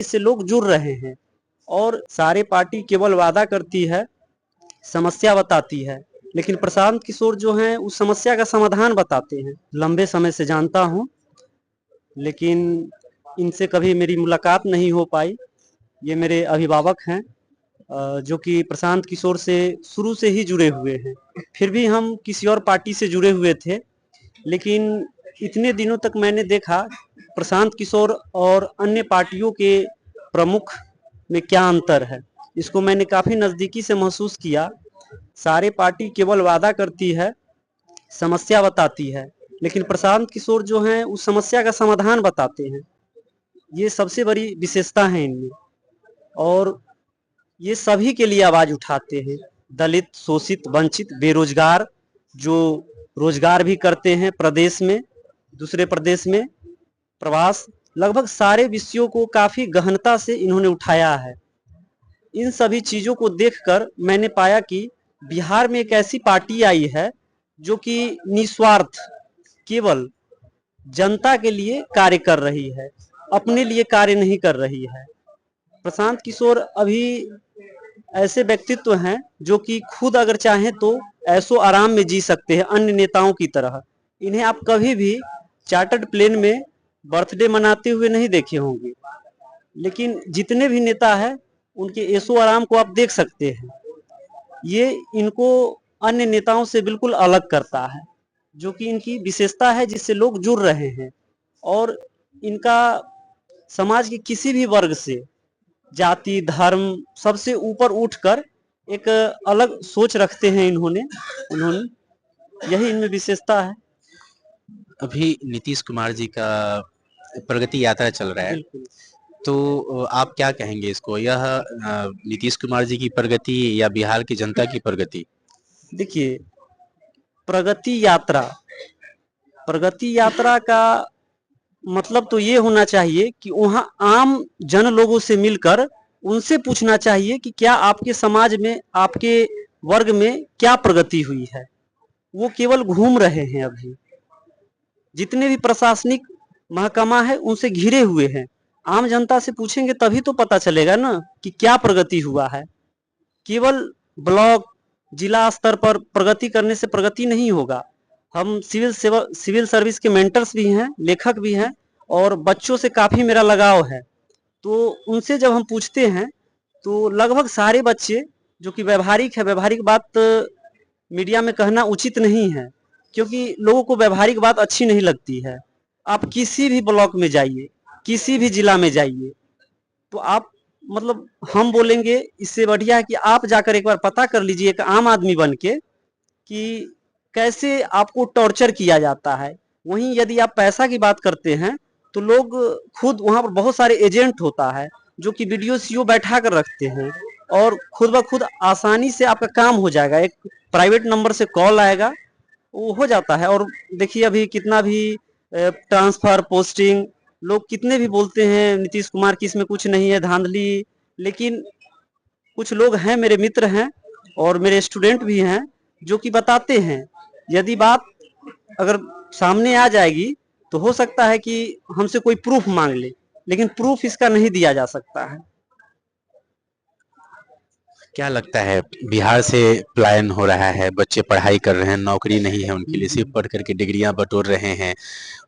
इससे लोग जुड़ रहे हैं और सारे पार्टी केवल वादा करती है, समस्या बताती है, लेकिन प्रशांत किशोर जो हैं उस समस्या का समाधान बताते हैं। लंबे समय से जानता हूं, लेकिन इनसे कभी मेरी मुलाकात नहीं हो पाई। ये मेरे अभिभावक हैं जो कि प्रशांत किशोर से शुरू से ही जुड़े हुए हैं। फिर भी हम किसी और पार्टी से जुड़े हुए थे, लेकिन इतने दिनों तक मैंने देखा प्रशांत किशोर और अन्य पार्टियों के प्रमुख में क्या अंतर है। इसको मैंने काफ़ी नज़दीकी से महसूस किया। सारे पार्टी केवल वादा करती है, समस्या बताती है, लेकिन प्रशांत किशोर जो हैं उस समस्या का समाधान बताते हैं। ये सबसे बड़ी विशेषता है इनमें, और ये सभी के लिए आवाज़ उठाते हैं। दलित, शोषित, वंचित, बेरोजगार जो रोजगार भी करते हैं प्रदेश में, दूसरे प्रदेश में प्रवास, लगभग सारे विषयों को काफ़ी गहनता से इन्होंने उठाया है। इन सभी चीज़ों को देखकर मैंने पाया कि बिहार में एक ऐसी पार्टी आई है जो कि निस्वार्थ केवल जनता के लिए कार्य कर रही है, अपने लिए कार्य नहीं कर रही है। प्रशांत किशोर अभी ऐसे व्यक्तित्व हैं जो कि खुद अगर चाहें तो ऐशो आराम में जी सकते हैं अन्य नेताओं की तरह। इन्हें आप कभी भी चार्टर्ड प्लेन में बर्थडे मनाते हुए नहीं देखे होंगे, लेकिन जितने भी नेता हैं उनके ऐशो आराम को आप देख सकते हैं। ये इनको अन्य नेताओं से बिल्कुल अलग करता है, जो कि इनकी विशेषता है जिससे लोग जुड़ रहे हैं। और इनका समाज के किसी भी वर्ग से, जाति, धर्म, सबसे ऊपर उठकर एक अलग सोच रखते हैं इन्होंने यही इनमें विशेषता है। अभी नीतीश कुमार जी का प्रगति यात्रा चल रहा है, बिल्कुल। तो आप क्या कहेंगे इसको? यह नीतीश कुमार जी की प्रगति या बिहार की जनता की प्रगति? देखिए, प्रगति यात्रा का मतलब तो ये होना चाहिए कि वहाँ आम जन लोगों से मिलकर उनसे पूछना चाहिए कि क्या आपके समाज में, आपके वर्ग में क्या प्रगति हुई है। वो केवल घूम रहे हैं। अभी जितने भी प्रशासनिक महकमा है उनसे घिरे हुए हैं। आम जनता से पूछेंगे तभी तो पता चलेगा ना कि क्या प्रगति हुआ है। केवल ब्लॉक, जिला स्तर पर प्रगति करने से प्रगति नहीं होगा। हम सिविल सर्विस के मेंटर्स भी हैं, लेखक भी हैं, और बच्चों से काफ़ी मेरा लगाव है। तो उनसे जब हम पूछते हैं तो लगभग सारे बच्चे, जो कि व्यवहारिक है, व्यवहारिक बात मीडिया में कहना उचित नहीं है, क्योंकि लोगों को व्यवहारिक बात अच्छी नहीं लगती है। आप किसी भी ब्लॉक में जाइए, किसी भी जिला में जाइए, तो आप मतलब हम बोलेंगे इससे बढ़िया है कि आप जाकर एक बार पता कर लीजिए एक आम आदमी बन के कि कैसे आपको टॉर्चर किया जाता है। वहीं यदि आप पैसा की बात करते हैं तो लोग खुद, वहाँ पर बहुत सारे एजेंट होता है जो कि वीडियो सीओ बैठा कर रखते हैं, और खुद ब खुद आसानी से आपका काम हो जाएगा। एक प्राइवेट नंबर से कॉल आएगा, वो हो जाता है। और देखिए अभी कितना भी ट्रांसफर, पोस्टिंग, लोग कितने भी बोलते हैं नीतीश कुमार की इसमें कुछ नहीं है, धांधली, लेकिन कुछ लोग हैं, मेरे मित्र हैं और मेरे स्टूडेंट भी हैं, जो कि बताते हैं। यदि बात अगर सामने आ जाएगी तो हो सकता है कि हमसे कोई प्रूफ मांग ले, लेकिन प्रूफ इसका नहीं दिया जा सकता है। क्या लगता है, बिहार से पलायन हो रहा है, बच्चे पढ़ाई कर रहे हैं, नौकरी नहीं है उनके लिए, सिर्फ पढ़ करके डिग्रियां बटोर रहे हैं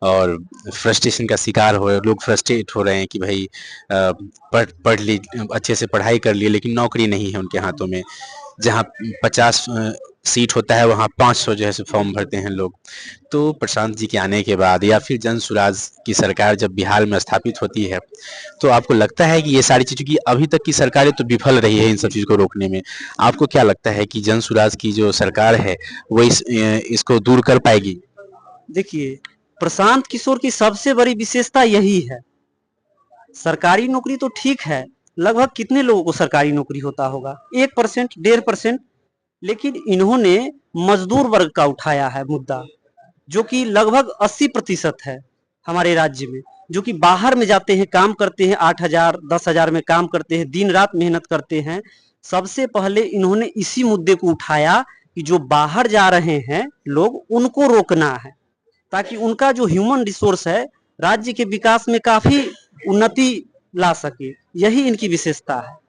और फ्रस्ट्रेशन का शिकार हो रहे हैं। लोग फ्रस्ट्रेट हो रहे हैं कि भाई पढ़ ली, अच्छे से पढ़ाई कर लिए, लेकिन नौकरी नहीं है उनके हाथों में। जहाँ 50 सीट होता है वहाँ 500 जो है सो फॉर्म भरते हैं लोग। तो प्रशांत जी के आने के बाद या फिर जन सुराज की सरकार जब बिहार में स्थापित होती है, तो आपको लगता है कि ये सारी चीज़ों की, अभी तक की सरकारें तो विफल रही है इन सब चीज़ को रोकने में, आपको क्या लगता है कि जन सुराज की जो सरकार है वो इसको दूर कर पाएगी? देखिए, प्रशांत किशोर की सबसे बड़ी विशेषता यही है। सरकारी नौकरी तो ठीक है, लगभग कितने लोगों को सरकारी नौकरी होता होगा, 1%, 1.5%। लेकिन इन्होंने मजदूर वर्ग का उठाया है मुद्दा, जो कि लगभग 80% है हमारे राज्य में, जो कि बाहर में जाते हैं, काम करते हैं, 8,000, 10,000 में काम करते हैं, दिन रात मेहनत करते हैं। सबसे पहले इन्होंने इसी मुद्दे को उठाया कि जो बाहर जा रहे हैं लोग, उनको रोकना है, ताकि उनका जो ह्यूमन रिसोर्स है राज्य के विकास में काफी उन्नति ला सके, यही इनकी विशेषता है।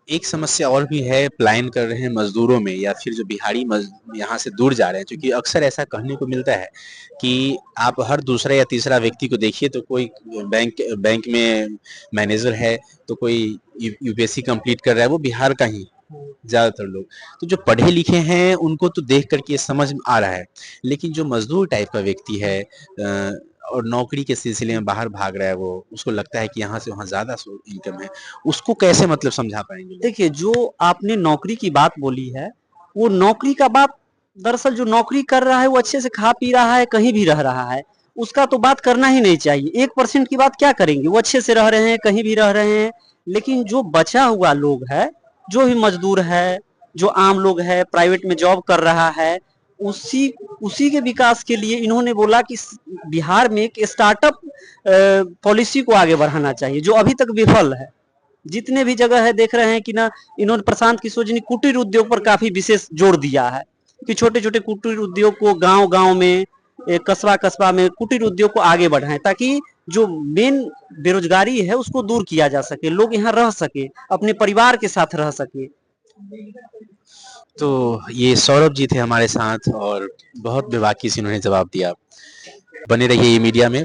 एक समस्या और भी है पलायन कर रहे हैं मजदूरों में या फिर जो बिहारी यहाँ से दूर जा रहे हैं, क्योंकि अक्सर ऐसा कहने को मिलता है कि आप हर दूसरा या तीसरा व्यक्ति को देखिए तो कोई बैंक बैंक में मैनेजर है, तो कोई यूपीएससी कंप्लीट कर रहा है, वो बिहार का ही ज्यादातर लोग। तो जो पढ़े लिखे हैं उनको तो देख करके ये समझ आ रहा है, लेकिन जो मजदूर टाइप का व्यक्ति है और नौकरी के सिलसिले में बाहर भाग रहा है, वो उसको लगता है कि यहाँ से वहाँ ज्यादा इनकम है, उसको कैसे मतलब समझा पाएंगे? देखिए, जो आपने नौकरी की बात बोली है, वो नौकरी का बात, दरअसल जो नौकरी कर रहा है वो अच्छे से खा पी रहा है, कहीं भी रह रहा है, उसका तो बात करना ही नहीं चाहिए। 1% की बात क्या करेंगे, वो अच्छे से रह रहे हैं, कहीं भी रह रहे हैं। लेकिन जो बचा हुआ लोग है, जो भी मजदूर है, जो आम लोग है, प्राइवेट में जॉब कर रहा है, उसी उसी के विकास के लिए इन्होंने बोला कि बिहार में एक स्टार्टअप पॉलिसी को आगे बढ़ाना चाहिए, जो अभी तक विफल है। जितने भी जगह है देख रहे हैं कि ना, इन्होंने प्रशांत किशोर जी ने कुटीर उद्योग पर काफी विशेष जोर दिया है कि छोटे छोटे कुटीर उद्योग को गांव गांव में, कस्बा कस्बा में कुटीर उद्योग को आगे बढ़ाएं, ताकि जो मेन बेरोजगारी है उसको दूर किया जा सके, लोग यहाँ रह सके, अपने परिवार के साथ रह सके। तो ये सौरभ जी थे हमारे साथ और बहुत बेबाकी से उन्होंने जवाब दिया। बने रहिए ये मीडिया में।